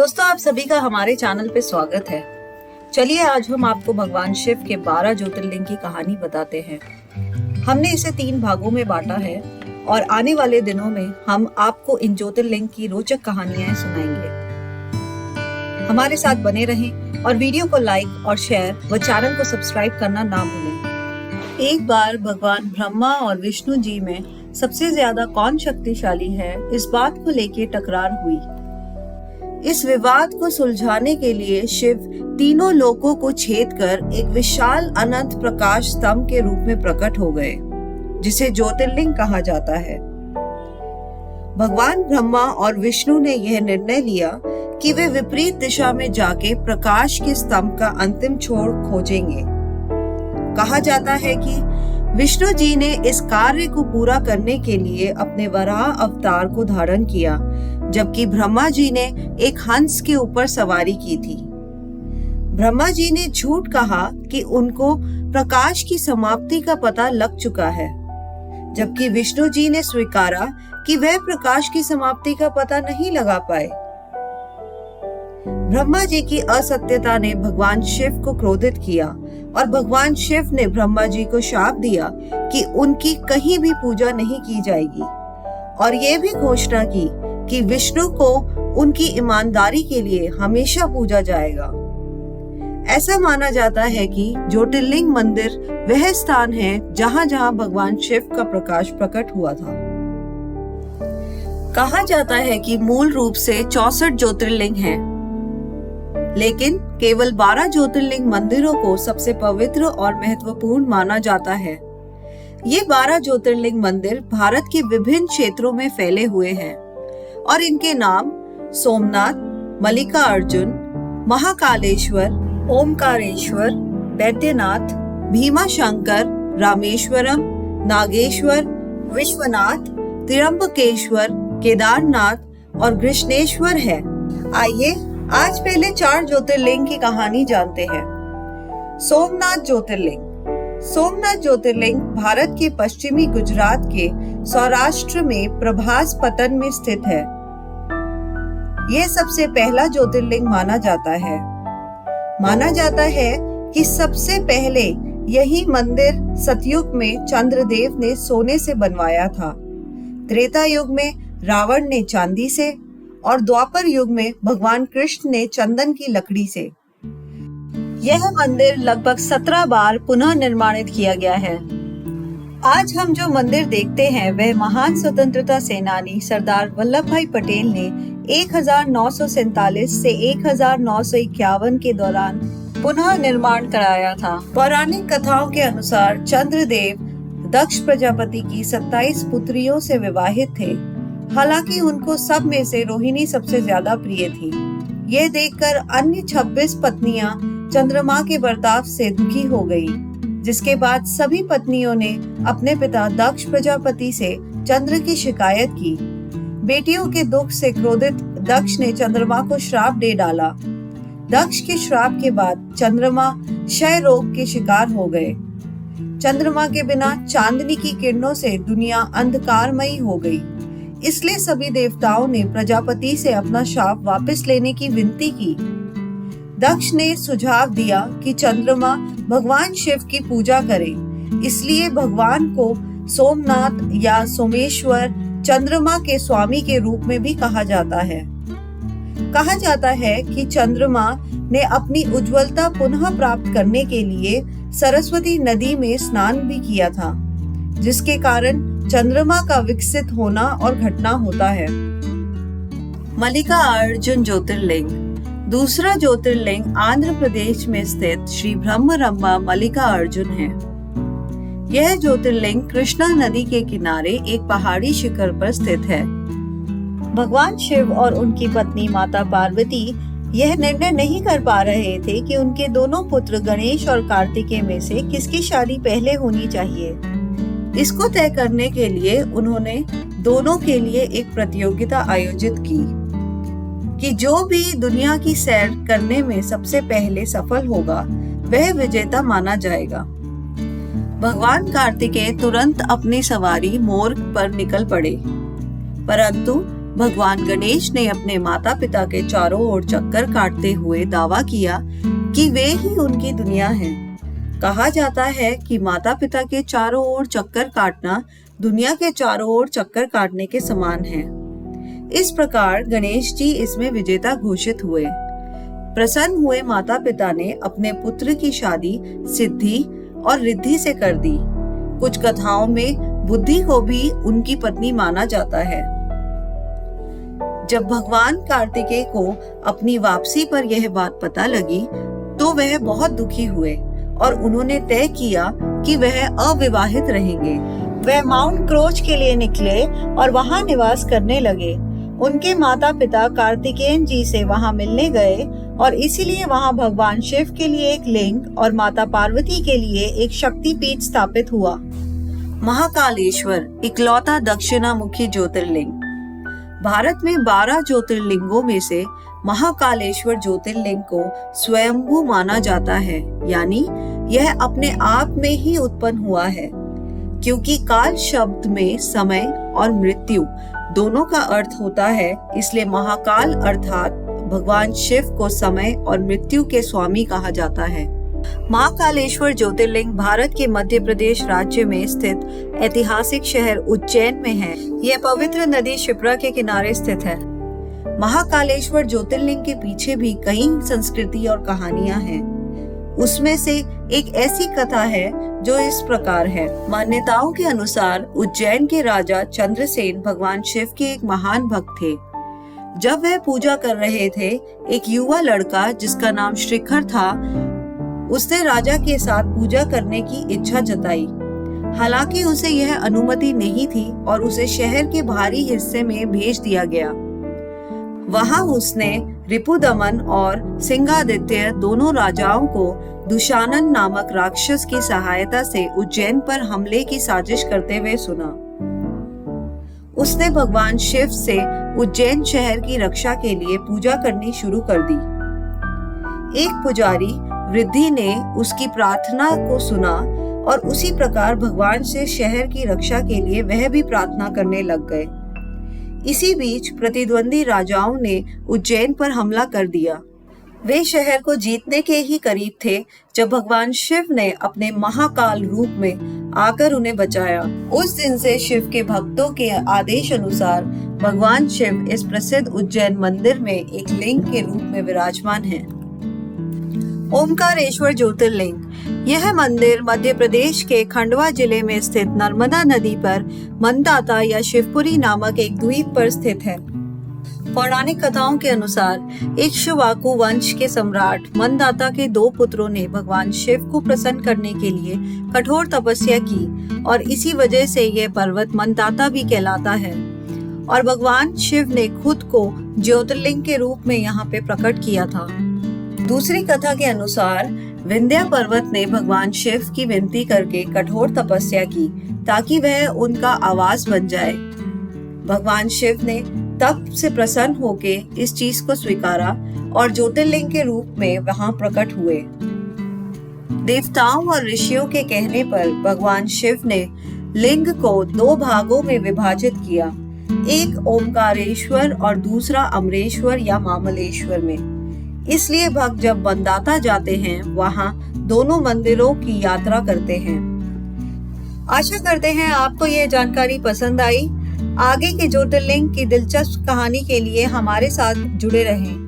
दोस्तों, आप सभी का हमारे चैनल पे स्वागत है। चलिए आज हम आपको भगवान शिव के 12 ज्योतिर्लिंग की कहानी बताते हैं। हमने इसे 3 भागों में बांटा है और आने वाले दिनों में हम आपको इन ज्योतिर्लिंग की रोचक कहानियां सुनाएंगे। हमारे साथ बने रहें और वीडियो को लाइक और शेयर व चैनल को सब्सक्राइब करना ना भूलें। एक बार भगवान ब्रह्मा और विष्णु जी में सबसे ज्यादा कौन शक्तिशाली है, इस बात को लेकर टकरार हुई। इस विवाद को सुलझाने के लिए शिव तीनों लोकों को छेद कर एक विशाल अनंत प्रकाश स्तंभ के रूप में प्रकट हो गए, जिसे ज्योतिर्लिंग कहा जाता है। भगवान ब्रह्मा और विष्णु ने यह निर्णय लिया कि वे विपरीत दिशा में जाके प्रकाश के स्तंभ का अंतिम छोर खोजेंगे। कहा जाता है कि विष्णु जी ने इस कार्य को पूरा करने के लिए अपने वराह अवतार को धारण किया, जबकि ब्रह्मा जी ने एक हंस के ऊपर सवारी की थी। ब्रह्मा जी ने झूठ कहा कि उनको प्रकाश की समाप्ति का पता लग चुका है, जबकि विष्णु जी ने स्वीकारा कि वह प्रकाश की समाप्ति का पता नहीं लगा पाए। ब्रह्मा जी की असत्यता ने भगवान शिव को क्रोधित किया और भगवान शिव ने ब्रह्मा जी को शाप दिया कि उनकी कहीं भी पूजा नहीं की जाएगी, और यह भी घोषणा की कि विष्णु को उनकी ईमानदारी के लिए हमेशा पूजा जाएगा। ऐसा माना जाता है कि ज्योतिर्लिंग मंदिर वह स्थान है जहां जहां भगवान शिव का प्रकाश प्रकट हुआ था। कहा जाता है कि मूल रूप से 64 ज्योतिर्लिंग हैं, लेकिन केवल 12 ज्योतिर्लिंग मंदिरों को सबसे पवित्र और महत्वपूर्ण माना जाता है। ये 12 ज्योतिर्लिंग मंदिर भारत के विभिन्न क्षेत्रों में फैले हुए हैं और इनके नाम सोमनाथ, मल्लिकार्जुन, महाकालेश्वर, ओमकारेश्वर, बैद्यनाथ, भीमाशंकर, रामेश्वरम, नागेश्वर, विश्वनाथ, त्र्यंबकेश्वर, केदारनाथ और कृष्णेश्वर है। आइए आज पहले 4 ज्योतिर्लिंग की कहानी जानते हैं। सोमनाथ ज्योतिर्लिंग। सोमनाथ ज्योतिर्लिंग भारत के पश्चिमी गुजरात के सौराष्ट्र में प्रभास पतन में स्थित है। यह सबसे पहला ज्योतिर्लिंग माना जाता है। माना जाता है कि सबसे पहले यही मंदिर सतयुग में चंद्रदेव ने सोने से बनवाया था, त्रेता युग में रावण ने चांदी से और द्वापर युग में भगवान कृष्ण ने चंदन की लकड़ी से। यह मंदिर लगभग 17 बार पुनः निर्माणित किया गया है। आज हम जो मंदिर देखते हैं वह महान स्वतंत्रता सेनानी सरदार वल्लभ भाई पटेल ने 1947 से 1951 के दौरान पुनः निर्माण कराया था। पौराणिक कथाओं के अनुसार चंद्रदेव दक्ष प्रजापति की 27 पुत्रियों से विवाहित थे। हालांकि उनको सब में से रोहिणी सबसे ज्यादा प्रिय थी। यह देखकर अन्य 26 पत्नियां चंद्रमा के बर्ताव से दुखी हो गई, जिसके बाद सभी पत्नियों ने अपने पिता दक्ष प्रजापति से चंद्र की शिकायत की। बेटियों के दुख से क्रोधित दक्ष ने चंद्रमा को श्राप दे डाला। दक्ष के श्राप के बाद चंद्रमा क्षय रोग के शिकार हो गए। चंद्रमा के बिना चांदनी की किरणों से दुनिया अंधकारमयी हो गई। इसलिए सभी देवताओं ने प्रजापति से अपना शाप वापस लेने की विनती की। दक्ष ने सुझाव दिया कि चंद्रमा भगवान शिव की पूजा करे, इसलिए भगवान को सोमनाथ या सोमेश्वर, चंद्रमा के स्वामी के रूप में भी कहा जाता है। कहा जाता है कि चंद्रमा ने अपनी उज्ज्वलता पुनः प्राप्त करने के लिए सरस्वती नदी में स्नान भी किया था, जिसके कारण चंद्रमा का विकसित होना और घटना होता है। मल्लिकार्जुन ज्योतिर्लिंग। दूसरा ज्योतिर्लिंग आंध्र प्रदेश में स्थित श्री ब्रह्मरंबा मल्लिकार्जुन है। यह ज्योतिर्लिंग कृष्णा नदी के किनारे एक पहाड़ी शिखर पर स्थित है। भगवान शिव और उनकी पत्नी माता पार्वती यह निर्णय नहीं कर पा रहे थे कि उनके दोनों पुत्र गणेश और कार्तिकेय में से किसकी शादी पहले होनी चाहिए। इसको तय करने के लिए उन्होंने दोनों के लिए एक प्रतियोगिता आयोजित की कि जो भी दुनिया की सैर करने में सबसे पहले सफल होगा वह विजेता माना जाएगा। भगवान कार्तिकेय तुरंत अपनी सवारी मोर पर निकल पड़े, परंतु भगवान गणेश ने अपने माता पिता के चारों ओर चक्कर काटते हुए दावा किया कि वे ही उनकी दुनिया हैं। कहा जाता है कि माता पिता के चारों ओर चक्कर काटना दुनिया के चारों ओर चक्कर काटने के समान है। इस प्रकार गणेश जी इसमें विजेता घोषित हुए। प्रसन्न हुए माता पिता ने अपने पुत्र की शादी सिद्धि और रिद्धि से कर दी। कुछ कथाओं में बुद्धि को भी उनकी पत्नी माना जाता है। जब भगवान कार्तिकेय को अपनी वापसी पर यह बात पता लगी तो वह बहुत दुखी हुए और उन्होंने तय किया कि वह अविवाहित रहेंगे। वह माउंट क्रोच के लिए निकले और वहां निवास करने लगे। उनके माता पिता कार्तिकेयन जी से वहां मिलने गए और इसीलिए वहां भगवान शिव के लिए एक लिंग और माता पार्वती के लिए एक शक्तिपीठ स्थापित हुआ। महाकालेश्वर इकलौता दक्षिणामुखी ज्योतिर्लिंग। भारत में 12 ज्योतिर्लिंगों में से महाकालेश्वर ज्योतिर्लिंग को स्वयंभू माना जाता है, यानी यह अपने आप में ही उत्पन्न हुआ है। क्योंकि काल शब्द में समय और मृत्यु दोनों का अर्थ होता है, इसलिए महाकाल अर्थात भगवान शिव को समय और मृत्यु के स्वामी कहा जाता है। महाकालेश्वर ज्योतिर्लिंग भारत के मध्य प्रदेश राज्य में स्थित ऐतिहासिक शहर उज्जैन में है। यह पवित्र नदी क्षिप्रा के किनारे स्थित है। महाकालेश्वर ज्योतिर्लिंग के पीछे भी कई संस्कृति और कहानियां हैं। उसमें से एक ऐसी कथा है जो इस प्रकार है। मान्यताओं के अनुसार उज्जैन के राजा चंद्रसेन भगवान शिव के एक महान भक्त थे। जब वह पूजा कर रहे थे, एक युवा लड़का जिसका नाम श्रीखर था, उसने राजा के साथ पूजा करने की इच्छा जताई। हालांकि उसे यह अनुमति नहीं थी और उसे शहर के बाहरी हिस्से में भेज दिया गया। वहां उसने रिपुदमन और सिंहादित्य दोनों राजाओं को दुशानन नामक राक्षस की सहायता से उज्जैन पर हमले की साजिश करते हुए सुना। उसने भगवान शिव से उज्जैन शहर की रक्षा के लिए पूजा करनी शुरू कर दी। एक पुजारी वृद्धि ने उसकी प्रार्थना को सुना और उसी प्रकार भगवान से शहर की रक्षा के लिए वह भी प्रार्थना करने लग गए। इसी बीच प्रतिद्वंदी राजाओं ने उज्जैन पर हमला कर दिया। वे शहर को जीतने के ही करीब थे जब भगवान शिव ने अपने महाकाल रूप में आकर उन्हें बचाया। उस दिन से शिव के भक्तों के आदेश अनुसार भगवान शिव इस प्रसिद्ध उज्जैन मंदिर में एक लिंग के रूप में विराजमान है। ओमकारेश्वर ज्योतिर्लिंग। यह मंदिर मध्य प्रदेश के खंडवा जिले में स्थित नर्मदा नदी पर मंदाता या शिवपुरी नामक एक द्वीप पर स्थित है। पौराणिक कथाओं के अनुसार इक्ष्वाकु वंश के सम्राट मंदाता के 2 पुत्रों ने भगवान शिव को प्रसन्न करने के लिए कठोर तपस्या की और इसी वजह से यह पर्वत मंदाता भी कहलाता है। और भगवान शिव ने खुद को ज्योतिर्लिंग के रूप में यहाँ पे प्रकट किया था। दूसरी कथा के अनुसार विंध्या पर्वत ने भगवान शिव की विनती करके कठोर तपस्या की ताकि वह उनका आवास बन जाए। भगवान शिव ने तप से प्रसन्न होके इस चीज को स्वीकारा और ज्योतिर्लिंग के रूप में वहां प्रकट हुए। देवताओं और ऋषियों के कहने पर भगवान शिव ने लिंग को 2 भागों में विभाजित किया, एक ओमकारेश्वर और दूसरा अमरेश्वर या मामलेश्वर में। इसलिए भक्त जब मंदाता जाते हैं वहां दोनों मंदिरों की यात्रा करते हैं। आशा करते हैं आपको यह जानकारी पसंद आई। आगे के ज्योतिर्लिंग की दिलचस्प कहानी के लिए हमारे साथ जुड़े रहें।